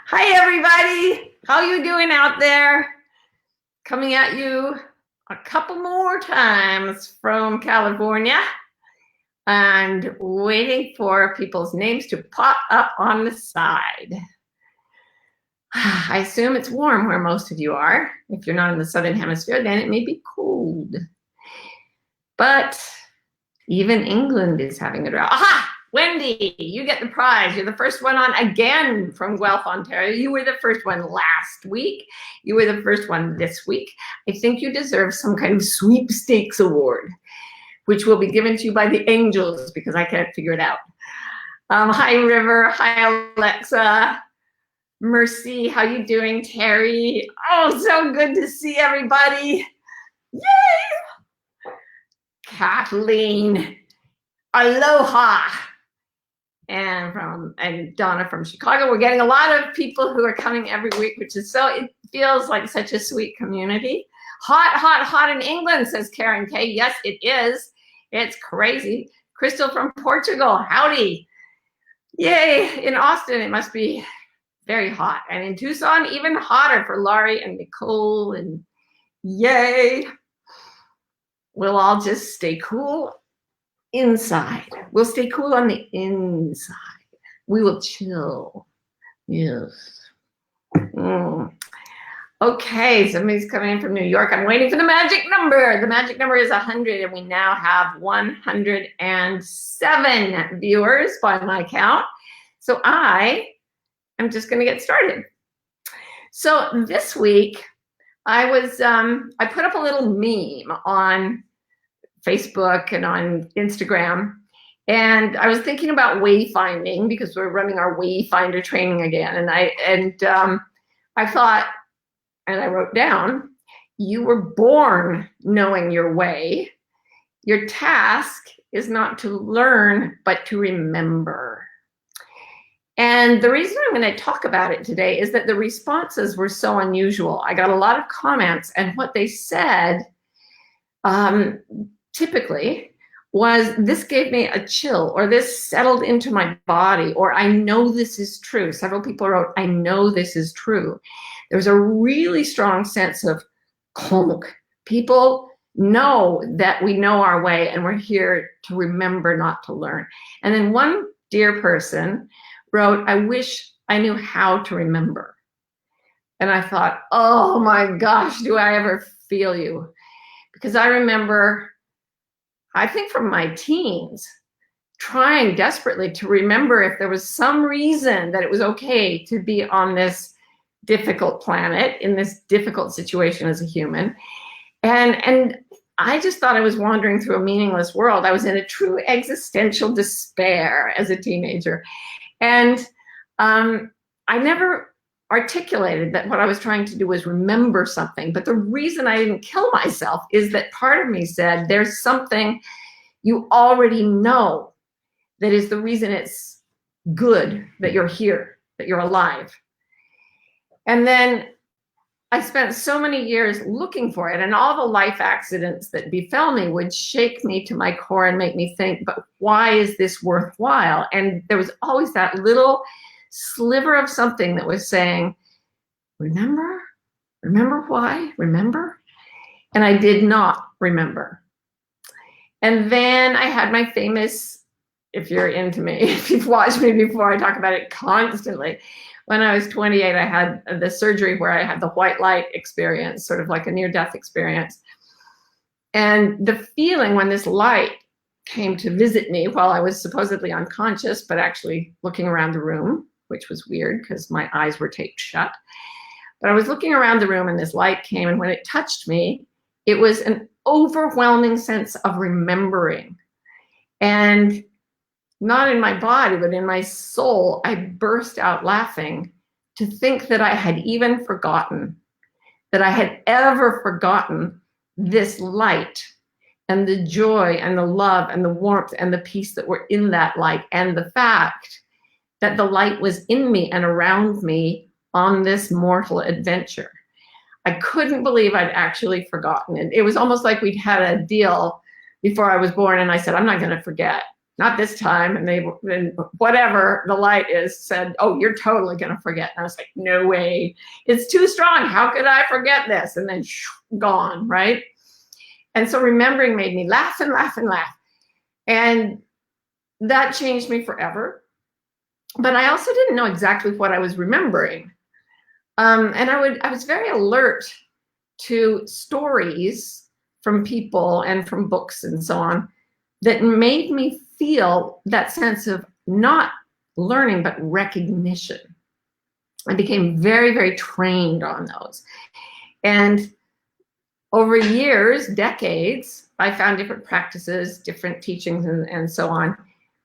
Hi, everybody. How you doing out there? Coming at you a couple more times from California and waiting for people's names to pop up on the side. I assume it's warm where most of you are. If you're not in the Southern Hemisphere, then it may be cold. But even England is having a drought. Aha! Wendy, you get the prize. You're the first one on again from Guelph, Ontario. You were the first one last week. You were the first one this week. I think you deserve some kind of sweepstakes award, which will be given to you by the angels because I can't figure it out. Hi, River. Hi, Alexa. Mercy, how you doing? Terry. Oh, so good to see everybody. Yay! Kathleen. Aloha. And Donna from Chicago. We're getting a lot of people who are coming every week, which is it feels like such a sweet community. Hot, hot, hot in England, says Karen K. Yes, it is. It's crazy. Crystal from Portugal. Howdy. Yay. In Austin, it must be very hot. And in Tucson, even hotter for Laurie and Nicole. And yay. We'll all just stay cool inside. We'll stay cool on the inside. We will chill. Yes. Okay, somebody's coming in from New York. I'm waiting for the magic number. The magic number is 100, and we now have 107 viewers by my count. So I am just going to get started. So this week, I put up a little meme on Facebook and on Instagram, and I was thinking about wayfinding because we're running our wayfinder training again, and I thought, and I wrote down, you were born knowing your way. Your task is not to learn, but to remember. And the reason I'm going to talk about it today is that the responses were so unusual. I got a lot of comments, and what they said typically was, this gave me a chill, or this settled into my body, or I know this is true. Several people wrote, I know this is true. There's a really strong sense of konk. People know that we know our way and we're here to remember, not to learn. And then one dear person wrote, I wish I knew how to remember. And I thought, oh my gosh, do I ever feel you? Because I remember, I think from my teens, trying desperately to remember if there was some reason that it was okay to be on this difficult planet, in this difficult situation as a human. And I just thought I was wandering through a meaningless world. I was in a true existential despair as a teenager. And I never articulated that what I was trying to do was remember something. But the reason I didn't kill myself is that part of me said, there's something you already know that is the reason it's good that you're here, that you're alive. And then I spent so many years looking for it, and all the life accidents that befell me would shake me to my core and make me think, but why is this worthwhile? And there was always that little sliver of something that was saying, remember? Remember why? Remember? And I did not remember. And then I had my famous, if you're into me, if you've watched me before, I talk about it constantly. When I was 28, I had the surgery where I had the white light experience, sort of like a near-death experience. And the feeling when this light came to visit me while I was supposedly unconscious, but actually looking around the room, which was weird because my eyes were taped shut. But I was looking around the room and this light came, and when it touched me, it was an overwhelming sense of remembering. And not in my body, but in my soul, I burst out laughing to think that I had even forgotten, that I had ever forgotten this light and the joy and the love and the warmth and the peace that were in that light, and the fact that the light was in me and around me on this mortal adventure. I couldn't believe I'd actually forgotten it. It was almost like we'd had a deal before I was born, and I said, I'm not going to forget. not this time. And then whatever the light is said, oh, you're totally going to forget. And I was like, no way. It's too strong. How could I forget this? And then gone, right? And so remembering made me laugh and laugh and laugh. And that changed me forever. But I also didn't know exactly what I was remembering. And I was very alert to stories from people and from books and so on that made me feel that sense of not learning, but recognition. I became very, very trained on those. And over years, decades, I found different practices, different teachings, and so on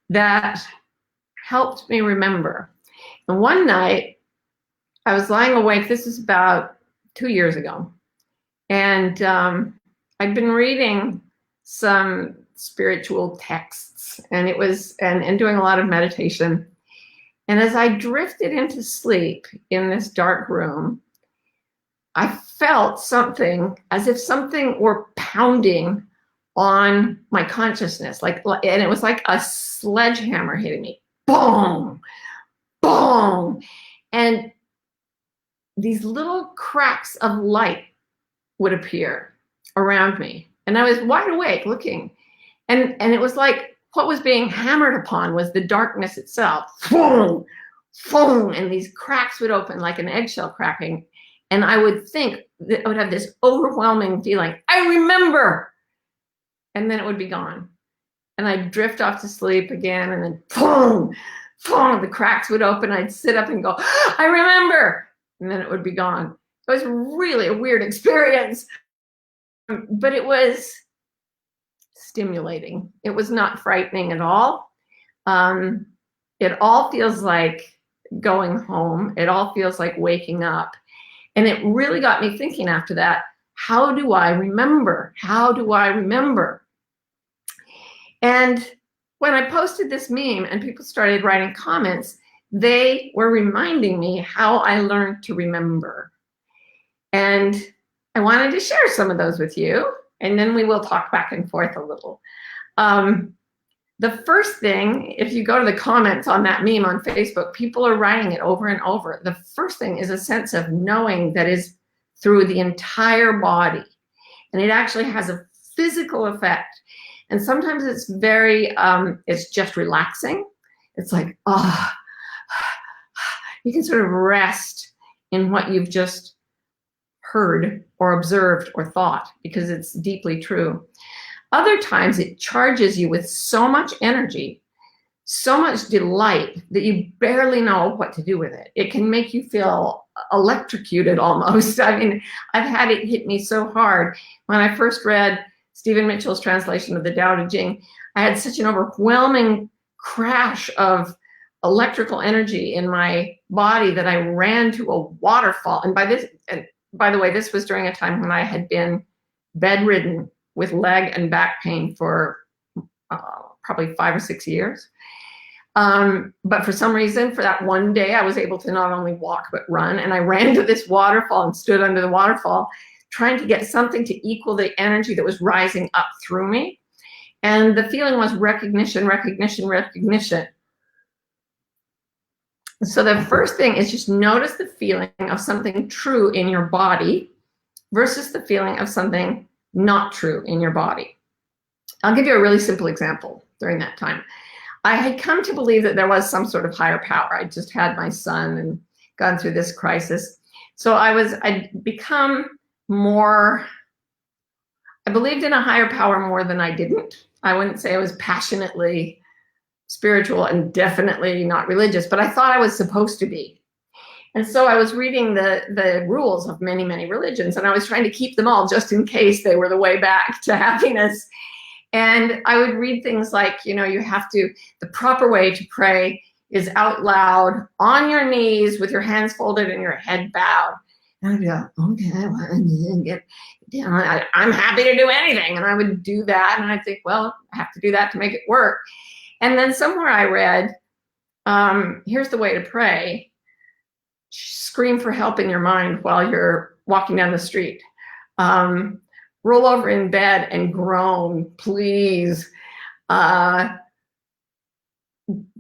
that helped me remember. And one night, I was lying awake. This is about 2 years ago. And I'd been reading some spiritual texts and doing a lot of meditation. And as I drifted into sleep in this dark room, I felt something as if something were pounding on my consciousness, and it was like a sledgehammer hitting me. Boom, boom. And these little cracks of light would appear around me. And I was wide awake looking. And it was like what was being hammered upon was the darkness itself. Boom, boom. And these cracks would open like an eggshell cracking. And I would think that I would have this overwhelming feeling, I remember. And then it would be gone. And I'd drift off to sleep again. And then boom, boom, the cracks would open. I'd sit up and go, I remember. And then it would be gone. It was really a weird experience, but it was stimulating. It was not frightening at all. It all feels like going home. It all feels like waking up. And it really got me thinking after that, how do I remember? How do I remember? And when I posted this meme and people started writing comments, they were reminding me how I learned to remember. And I wanted to share some of those with you, and then we will talk back and forth a little. The first thing, if you go to the comments on that meme on Facebook, people are writing it over and over. The first thing is a sense of knowing that is through the entire body. And it actually has a physical effect. And sometimes it's it's just relaxing. It's like, oh, you can sort of rest in what you've just heard or observed or thought because it's deeply true. Other times it charges you with so much energy, so much delight that you barely know what to do with it. It can make you feel electrocuted almost. I mean, I've had it hit me so hard. When I first read Stephen Mitchell's translation of the Tao Te Ching, I had such an overwhelming crash of electrical energy in my body that I ran to a waterfall. And by the way, this was during a time when I had been bedridden with leg and back pain for probably 5 or 6 years. But for some reason, for that one day, I was able to not only walk, but run. And I ran to this waterfall and stood under the waterfall, trying to get something to equal the energy that was rising up through me. And the feeling was recognition, recognition, recognition. So the first thing is just notice the feeling of something true in your body versus the feeling of something not true in your body. I'll give you a really simple example during that time. I had come to believe that there was some sort of higher power. I just had my son and gone through this crisis. So I'd become more, I believed in a higher power more than I didn't. I wouldn't say I was passionately spiritual and definitely not religious, but I thought I was supposed to be. And so I was reading the rules of many, many religions, and I was trying to keep them all just in case they were the way back to happiness. And I would read things like, the proper way to pray is out loud, on your knees, with your hands folded and your head bowed. And I'd go, okay, well, I'm happy to do anything. And I would do that, and I'd think, well, I have to do that to make it work. And then somewhere I read, here's the way to pray. Scream for help in your mind while you're walking down the street. Roll over in bed and groan, please.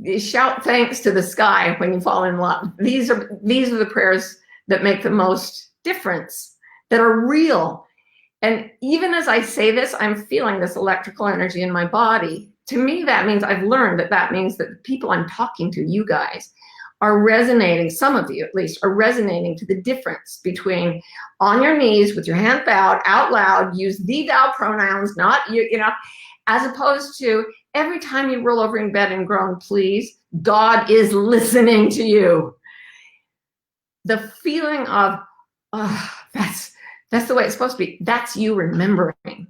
You shout thanks to the sky when you fall in love. These are the prayers that make the most difference, that are real. And even as I say this, I'm feeling this electrical energy in my body. To me, that means I've learned that means that the people I'm talking to, you guys, are resonating, some of you at least, are resonating to the difference between on your knees with your hand bowed out loud, use thee, thou pronouns, not you, as opposed to every time you roll over in bed and groan, please, God is listening to you. The feeling of, oh, that's the way it's supposed to be. That's you remembering.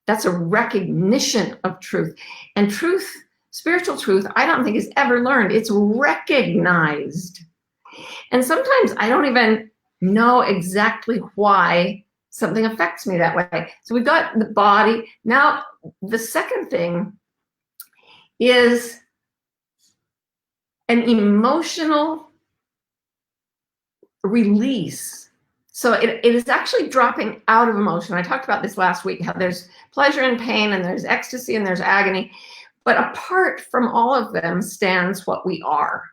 That's a recognition of truth. And truth, spiritual truth, I don't think is ever learned. It's recognized. And sometimes I don't even know exactly why something affects me that way. So we've got the body. Now, the second thing is an emotional release. So it is actually dropping out of emotion. I talked about this last week, how there's pleasure and pain, and there's ecstasy, and there's agony. But apart from all of them stands what we are.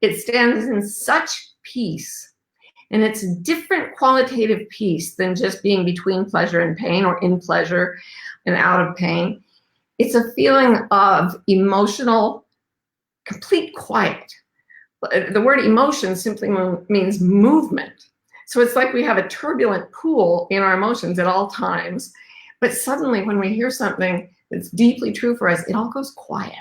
It stands in such peace. And it's a different qualitative peace than just being between pleasure and pain, or in pleasure and out of pain. It's a feeling of emotional, complete quiet. The word emotion simply means movement. So it's like we have a turbulent pool in our emotions at all times, but suddenly when we hear something that's deeply true for us, it all goes quiet.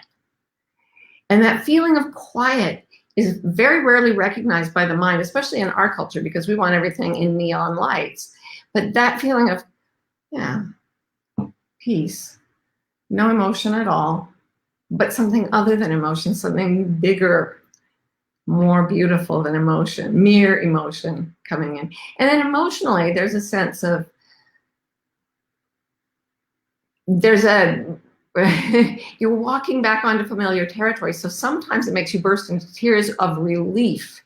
And that feeling of quiet is very rarely recognized by the mind, especially in our culture, because we want everything in neon lights. But that feeling of, peace, no emotion at all, but something other than emotion, something bigger, more beautiful than emotion, mere emotion coming in. And then emotionally, there's a sense of, you're walking back onto familiar territory. So sometimes it makes you burst into tears of relief,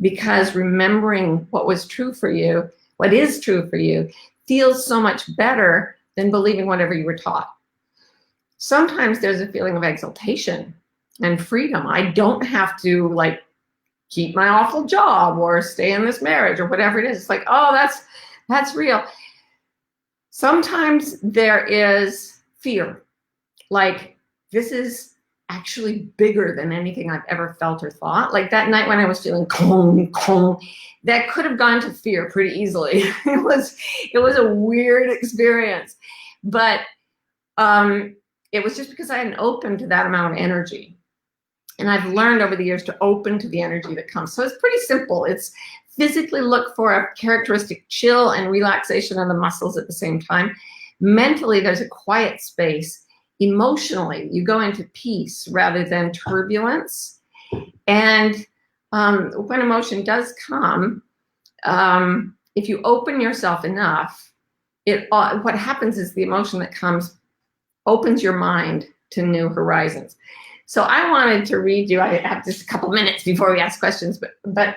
because remembering what was true for you, what is true for you, feels so much better than believing whatever you were taught. Sometimes there's a feeling of exaltation and freedom. I don't have to keep my awful job or stay in this marriage or whatever it is. It's like, oh, that's real. Sometimes there is fear, like this is actually bigger than anything I've ever felt or thought. Like that night when I was feeling calm, that could have gone to fear pretty easily. It was a weird experience, but it was just because I hadn't opened to that amount of energy. And I've learned over the years to open to the energy that comes. So it's pretty simple. It's physically look for a characteristic chill and relaxation of the muscles at the same time. Mentally, there's a quiet space. Emotionally, you go into peace rather than turbulence. And when emotion does come, if you open yourself enough, what happens is the emotion that comes opens your mind to new horizons. So I wanted to read you, I have just a couple minutes before we ask questions, but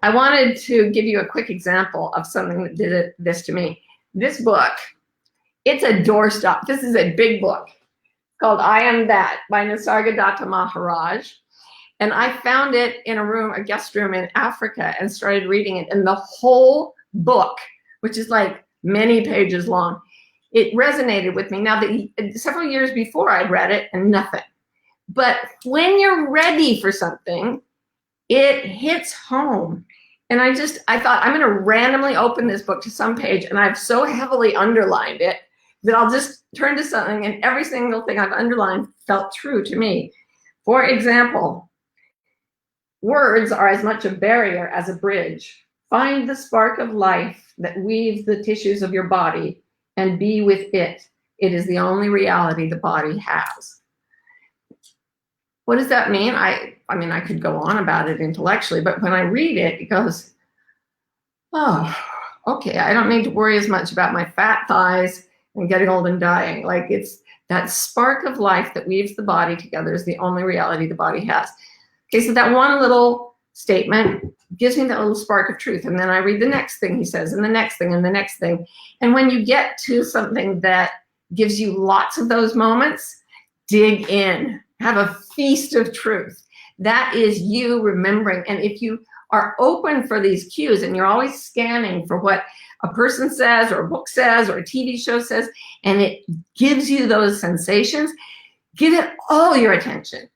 I wanted to give you a quick example of something that did this to me. This book, it's a doorstop. This is a big book called I Am That by Nisargadatta Maharaj. And I found it in a guest room in Africa, and started reading it. And the whole book, which is like many pages long, it resonated with me. Now, several years before I'd read it and nothing. But when you're ready for something, it hits home. And I thought, I'm going to randomly open this book to some page, and I've so heavily underlined it that I'll just turn to something, and every single thing I've underlined felt true to me. For example, words are as much a barrier as a bridge. Find the spark of life that weaves the tissues of your body and be with it. It is the only reality the body has. What does that mean? I mean, I could go on about it intellectually, but when I read it, it goes, oh, okay, I don't need to worry as much about my fat thighs and getting old and dying. Like, it's that spark of life that weaves the body together is the only reality the body has. Okay, so that one little statement gives me that little spark of truth. And then I read the next thing he says, and the next thing, and the next thing. And when you get to something that gives you lots of those moments, dig in have a feast of truth. That is you remembering. And if you are open for these cues and you're always scanning for what a person says or a book says or a TV show says, and it gives you those sensations, give it all your attention.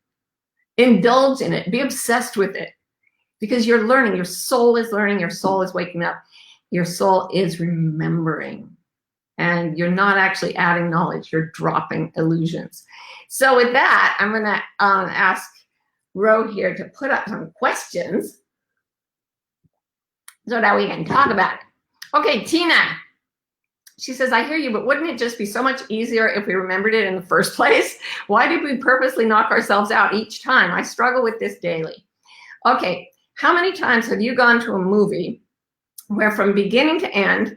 Indulge in it. Be obsessed with it. Because you're learning. Your soul is learning. Your soul is waking up. Your soul is remembering. And you're not actually adding knowledge. You're dropping illusions. So with that, I'm going to ask Ro here to put up some questions so that we can talk about it. Okay, Tina. She says, I hear you, but wouldn't it just be so much easier if we remembered it in the first place? Why did we purposely knock ourselves out each time? I struggle with this daily. Okay, how many times have you gone to a movie where from beginning to end,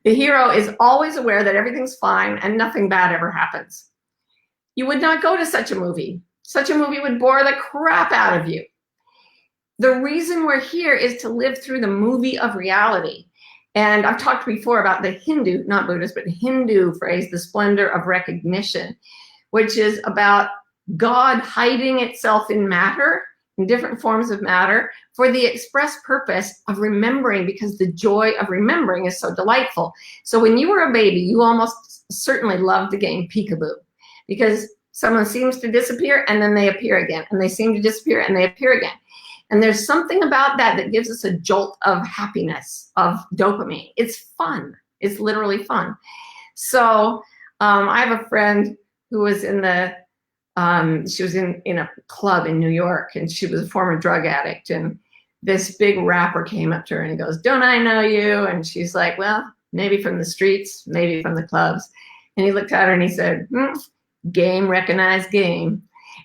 the hero is always aware that everything's fine and nothing bad ever happens? You would not go to such a movie. Such a movie would bore the crap out of you. The reason we're here is to live through the movie of reality. And I've talked before about the Hindu, not Buddhist, but Hindu phrase, the splendor of recognition, which is about God hiding itself in matter, in different forms of matter, for the express purpose of remembering, because the joy of remembering is so delightful. So when you were a baby, you almost certainly loved the game Peekaboo, because someone seems to disappear and then they appear again, and they seem to disappear and they appear again. And there's something about that that gives us a jolt of happiness, of dopamine. It's fun. It's literally fun. So I have a friend who was in the, she was in a club in New York, and she was a former drug addict. And this big rapper came up to her and he goes, don't I know you? And she's like, well, maybe from the streets, maybe from the clubs. And he looked at her and he said, game, recognized game.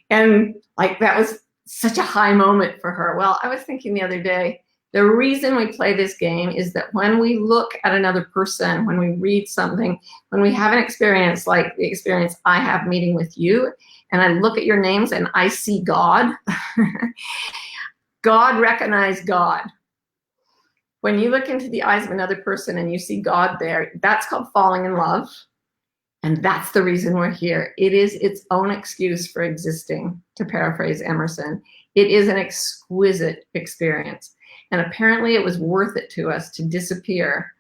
And like, that was such a high moment for her. Well, I was thinking the other day, the reason we play this game is that when we look at another person, when we read something, when we have an experience like the experience I have meeting with you, and I look at your names and I see God, God recognized God. When you look into the eyes of another person and you see God there, that's called falling in love. And that's the reason we're here. It is its own excuse for existing, to paraphrase Emerson. It is an exquisite experience. And apparently it was worth it to us to disappear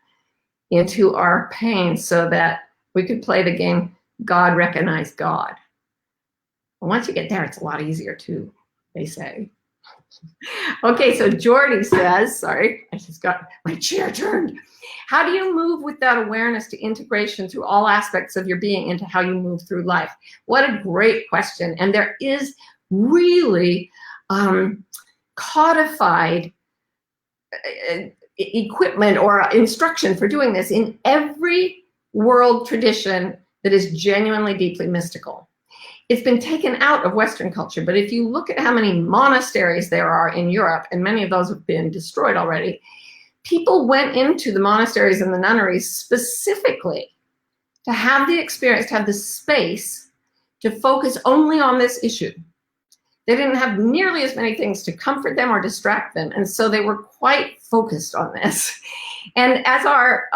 into our pain so that we could play the game God recognized God. And once you get there, it's a lot easier too, they say. Okay, so Jordy says, sorry, I just got my chair turned. How do you move with that awareness to integration through all aspects of your being into how you move through life? What a great question. And there is really codified equipment or instruction for doing this in every world tradition that is genuinely deeply mystical. It's been taken out of Western culture, but if you look at how many monasteries there are in Europe, and many of those have been destroyed already, people went into the monasteries and the nunneries specifically to have the experience, to have the space to focus only on this issue. They didn't have nearly as many things to comfort them or distract them, and so they were quite focused on this. And as our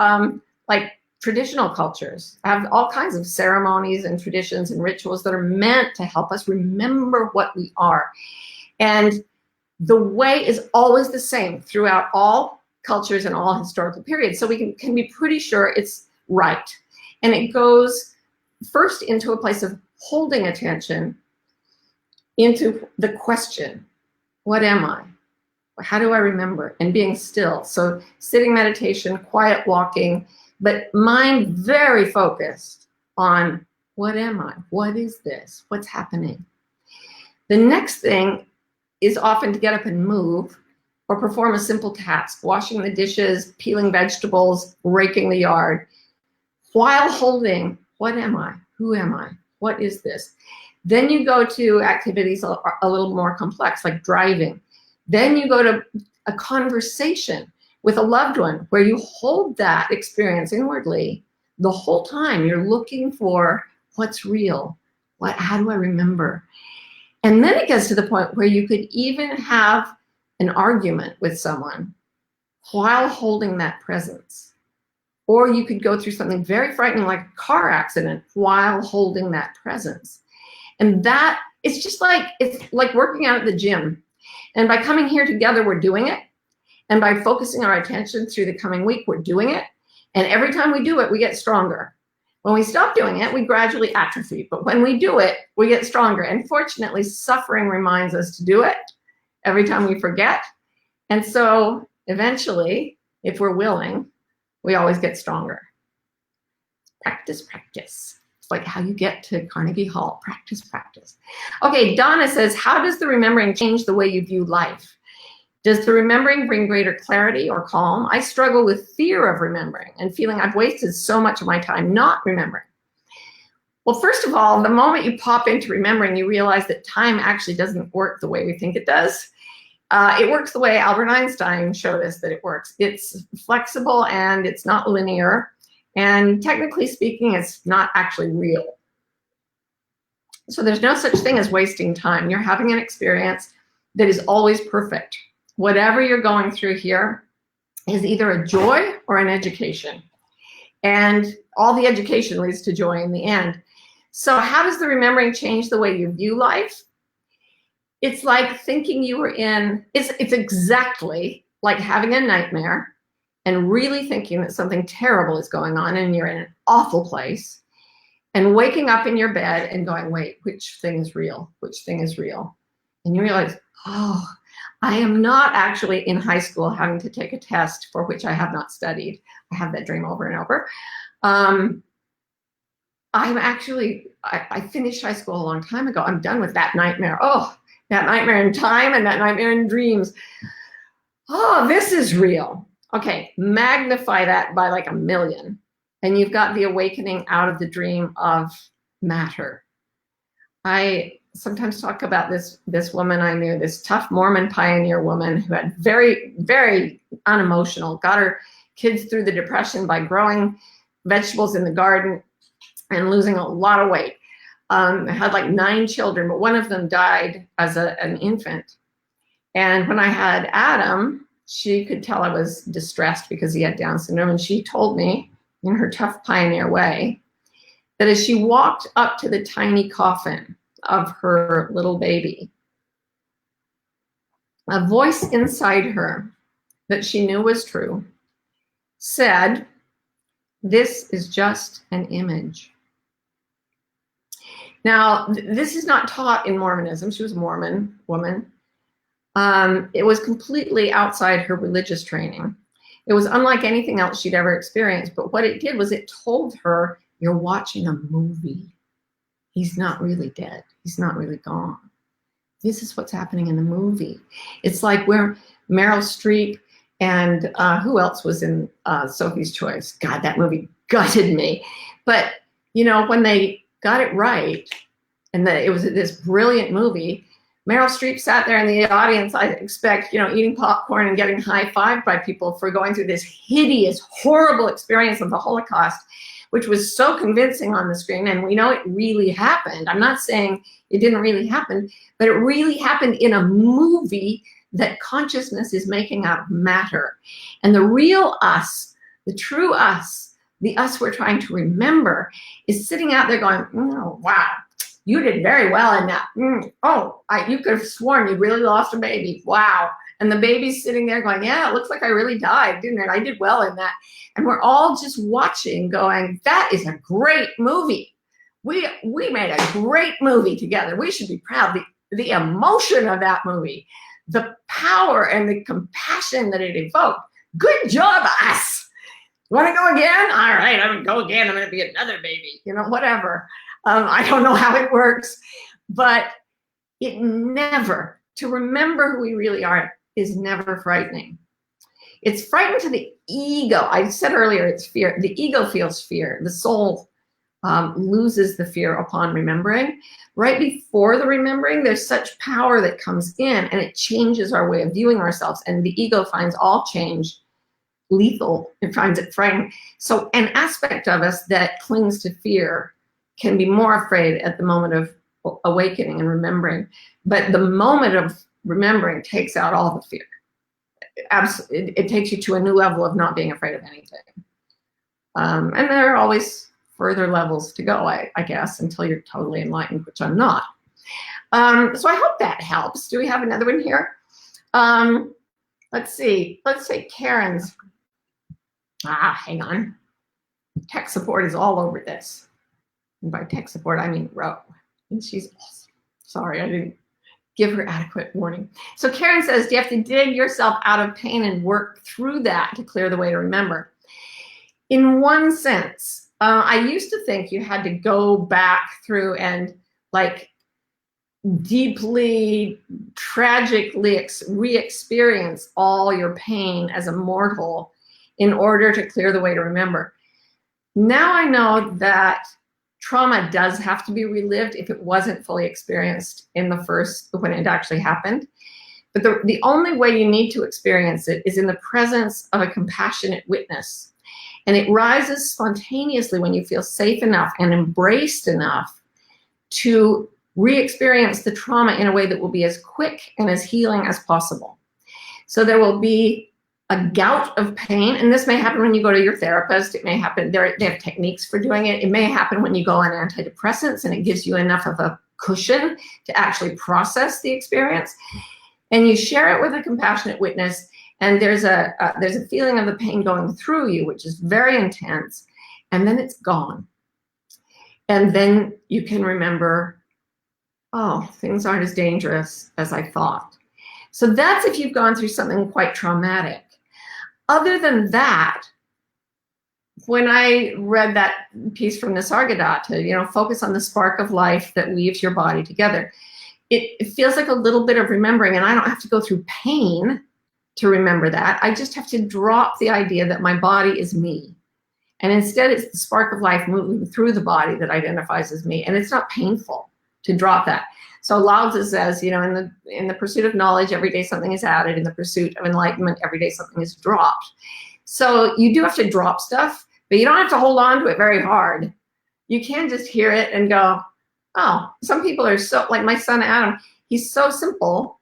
traditional cultures have all kinds of ceremonies and traditions and rituals that are meant to help us remember what we are. And the way is always the same throughout all cultures and all historical periods. So we can be pretty sure it's right. And it goes first into a place of holding attention into the question, what am I? How do I remember? And being still. So sitting meditation, quiet walking, but mind very focused on what am I? What is this? What's happening? The next thing is often to get up and move or perform a simple task, washing the dishes, peeling vegetables, raking the yard, while holding, what am I? Who am I? What is this? Then you go to activities a little more complex, like driving. Then you go to a conversation with a loved one where you hold that experience inwardly the whole time. You're looking for what's real, how do I remember? And then it gets to the point where you could even have an argument with someone while holding that presence. Or you could go through something very frightening like a car accident while holding that presence. And that it's just like, it's like working out at the gym. And by coming here together, we're doing it. And by focusing our attention through the coming week, we're doing it. And every time we do it, we get stronger. When we stop doing it, we gradually atrophy. But when we do it, we get stronger. And fortunately, suffering reminds us to do it every time we forget. And so eventually, if we're willing, we always get stronger. Practice, practice. It's like how you get to Carnegie Hall. Practice, practice. Okay, Donna says, how does the remembering change the way you view life? Does the remembering bring greater clarity or calm? I struggle with fear of remembering and feeling I've wasted so much of my time not remembering. Well, first of all, the moment you pop into remembering, you realize that time actually doesn't work the way we think it does. It works the way Albert Einstein showed us that it works. It's flexible and it's not linear. And technically speaking, it's not actually real. So there's no such thing as wasting time. You're having an experience that is always perfect. Whatever you're going through here is either a joy or an education. And all the education leads to joy in the end. So how does the remembering change the way you view life? It's like thinking you were in, it's exactly like having a nightmare and really thinking that something terrible is going on and you're in an awful place, and waking up in your bed and going, wait, which thing is real? Which thing is real? And you realize, oh, I am not actually in high school having to take a test for which I have not studied. I have that dream over and over. I'm actually, I finished high school a long time ago. I'm done with that nightmare. Oh, that nightmare in time and that nightmare in dreams. Oh, this is real. Okay, magnify that by like 1,000,000. And you've got the awakening out of the dream of matter. I sometimes talk about this woman I knew, this tough Mormon pioneer woman who had very, very unemotional, got her kids through the Depression by growing vegetables in the garden and losing a lot of weight. Had like 9 children, but one of them died as an infant. And when I had Adam, she could tell I was distressed because he had Down syndrome. And she told me in her tough pioneer way that as she walked up to the tiny coffin of her little baby, a voice inside her that she knew was true said, "This is just an image." Now, this is not taught in Mormonism. She was a Mormon woman. It was completely outside her religious training. It was unlike anything else she'd ever experienced. But what it did was it told her, you're watching a movie. He's not really dead. He's not really gone. This is what's happening in the movie. It's like where Meryl Streep and who else was in Sophie's Choice? God, that movie gutted me. But, you know, when they got it right, and it was this brilliant movie, Meryl Streep sat there in the audience, I expect, you know, eating popcorn and getting high-fived by people for going through this hideous, horrible experience of the Holocaust, which was so convincing on the screen. And we know it really happened. I'm not saying it didn't really happen, but it really happened in a movie that consciousness is making out of matter. And the real us, the true us, the us we're trying to remember, is sitting out there going, oh, wow, you did very well in that. You could have sworn you really lost a baby. Wow. And the baby's sitting there going, yeah, it looks like I really died, didn't it? I did well in that. And we're all just watching going, that is a great movie. We made a great movie together. We should be proud. The emotion of that movie, the power and the compassion that it evoked. Good job, us. Want to go again? All right, I'm going to go again. I'm going to be another baby, you know, whatever. I don't know how it works, but it never, to remember who we really are is never frightening. It's frightening to the ego. I said earlier, it's fear. The ego feels fear. The soul loses the fear upon remembering. Right before the remembering, there's such power that comes in and it changes our way of viewing ourselves. And the ego finds all change lethal. It finds it frightening. So an aspect of us that clings to fear can be more afraid at the moment of awakening and remembering. But the moment of remembering takes out all the fear. It takes you to a new level of not being afraid of anything. And there are always further levels to go, I guess, until you're totally enlightened, which I'm not. So I hope that helps. Do we have another one here? Let's see. Let's say Karen's. Hang on. Tech support is all over this. And by tech support, I mean Ro. And she's awesome. Sorry, I didn't give her adequate warning. So Karen says, do you have to dig yourself out of pain and work through that to clear the way to remember? In one sense, I used to think you had to go back through and like deeply, tragically re-experience all your pain as a mortal in order to clear the way to remember. Now I know that trauma does have to be relived if it wasn't fully experienced in the first, when it actually happened. But the only way you need to experience it is in the presence of a compassionate witness. And it rises spontaneously when you feel safe enough and embraced enough to re-experience the trauma in a way that will be as quick and as healing as possible. So there will be a gout of pain, and this may happen when you go to your therapist. It may happen, they have techniques for doing it. It may happen when you go on antidepressants and it gives you enough of a cushion to actually process the experience. And you share it with a compassionate witness, and there's a feeling of the pain going through you, which is very intense, and then it's gone. And then you can remember, oh, things aren't as dangerous as I thought. So that's if you've gone through something quite traumatic. Other than that, when I read that piece from Nisargadatta, focus on the spark of life that weaves your body together, it feels like a little bit of remembering, and I don't have to go through pain to remember that. I just have to drop the idea that my body is me. And instead, it's the spark of life moving through the body that identifies as me. And it's not painful to drop that. So Lao Tzu says, in the pursuit of knowledge, every day something is added. In the pursuit of enlightenment, every day something is dropped. So you do have to drop stuff, but you don't have to hold on to it very hard. You can just hear it and go, oh, some people are so, like my son Adam, he's so simple.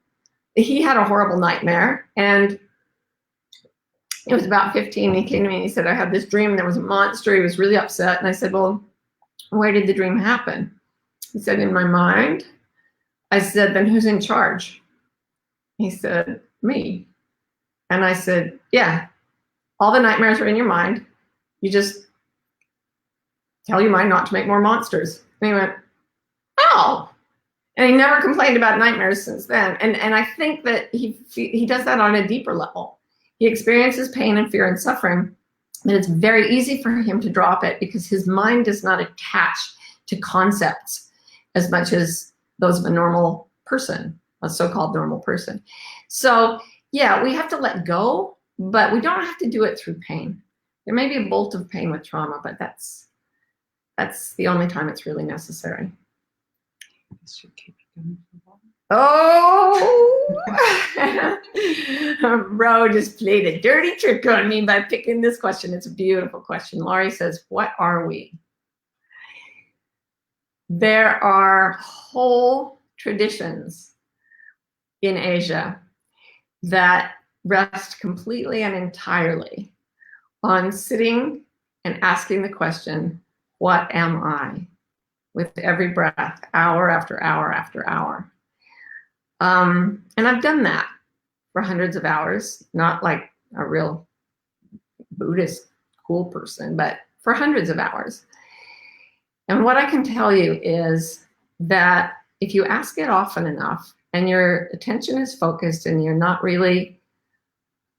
He had a horrible nightmare, and it was about 15. He came to me and he said, I had this dream. There was a monster. He was really upset. And I said, well, where did the dream happen? He said, in my mind. I said, then who's in charge? He said, me. And I said, yeah, all the nightmares are in your mind. You just tell your mind not to make more monsters. And he went, oh. And he never complained about nightmares since then. And I think that he does that on a deeper level. He experiences pain and fear and suffering, but it's very easy for him to drop it because his mind does not attach to concepts as much as those of a normal person, a so-called normal person. So yeah, we have to let go, but we don't have to do it through pain. There may be a bolt of pain with trauma, but that's the only time it's really necessary. Oh, Ro just played a dirty trick on me by picking this question. It's a beautiful question. Laurie says, what are we? There are whole traditions in Asia that rest completely and entirely on sitting and asking the question, what am I? With every breath, hour after hour after hour. And I've done that for hundreds of hours, not like a real Buddhist cool person, but for hundreds of hours. And what I can tell you is that if you ask it often enough and your attention is focused and you're not really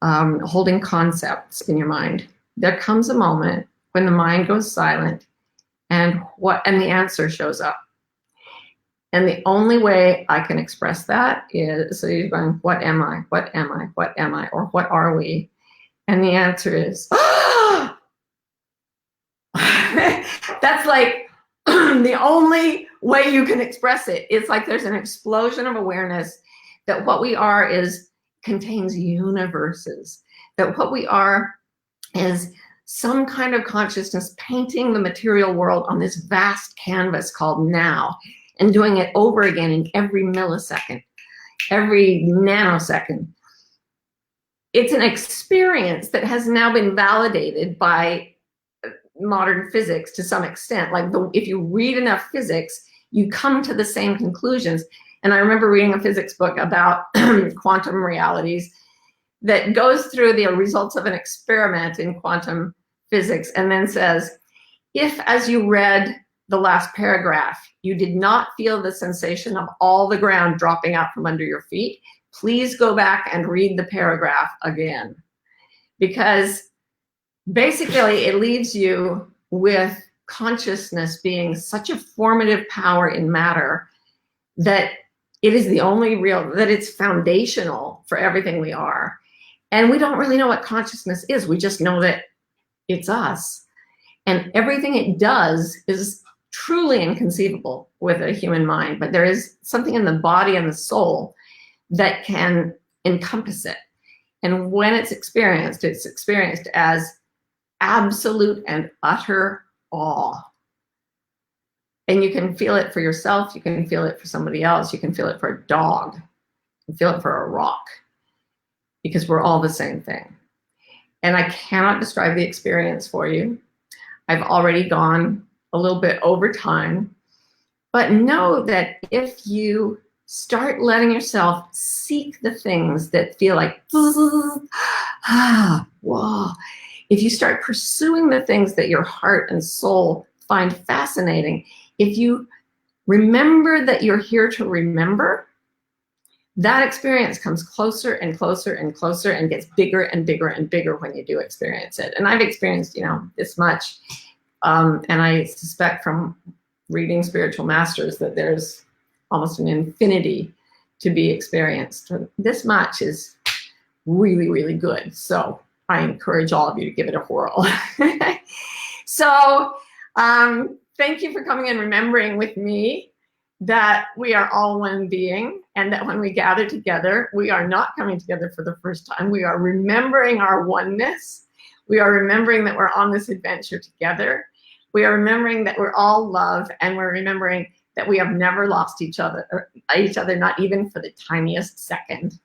holding concepts in your mind, there comes a moment when the mind goes silent and the answer shows up. And the only way I can express that is, so you're going, what am I? What am I? What am I? Or what are we? And the answer is, that's like the only way you can express it. It's like there's an explosion of awareness that what we are contains universes, that what we are is some kind of consciousness painting the material world on this vast canvas called now, and doing it over again in every millisecond, every nanosecond. It's an experience that has now been validated by modern physics to some extent. Like if you read enough physics, you come to the same conclusions. And I remember reading a physics book about quantum realities that goes through the results of an experiment in quantum physics and then says, if as you read the last paragraph, you did not feel the sensation of all the ground dropping out from under your feet, please go back and read the paragraph again. Because basically it leaves you with consciousness being such a formative power in matter that it is the only real, that it's foundational for everything we are. And we don't really know what consciousness is. We just know that it's us. And everything it does is truly inconceivable with a human mind. But there is something in the body and the soul that can encompass it. And when it's experienced as absolute and utter awe. And you can feel it for yourself. You can feel it for somebody else. You can feel it for a dog. You can feel it for a rock. Because we're all the same thing. And I cannot describe the experience for you. I've already gone a little bit over time. But know that if you start letting yourself seek the things that feel like, whoa. If you start pursuing the things that your heart and soul find fascinating, if you remember that you're here to remember, that experience comes closer and closer and closer and gets bigger and bigger and bigger when you do experience it. And I've experienced, this much. And I suspect from reading spiritual masters that there's almost an infinity to be experienced. This much is really, really good. So I encourage all of you to give it a whirl. So thank you for coming and remembering with me that we are all one being, and that when we gather together, we are not coming together for the first time. We are remembering our oneness. We are remembering that we're on this adventure together. We are remembering that we're all love, and we're remembering that we have never lost each other, not even for the tiniest second.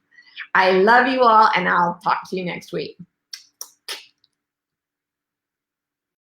I love you all, and I'll talk to you next week.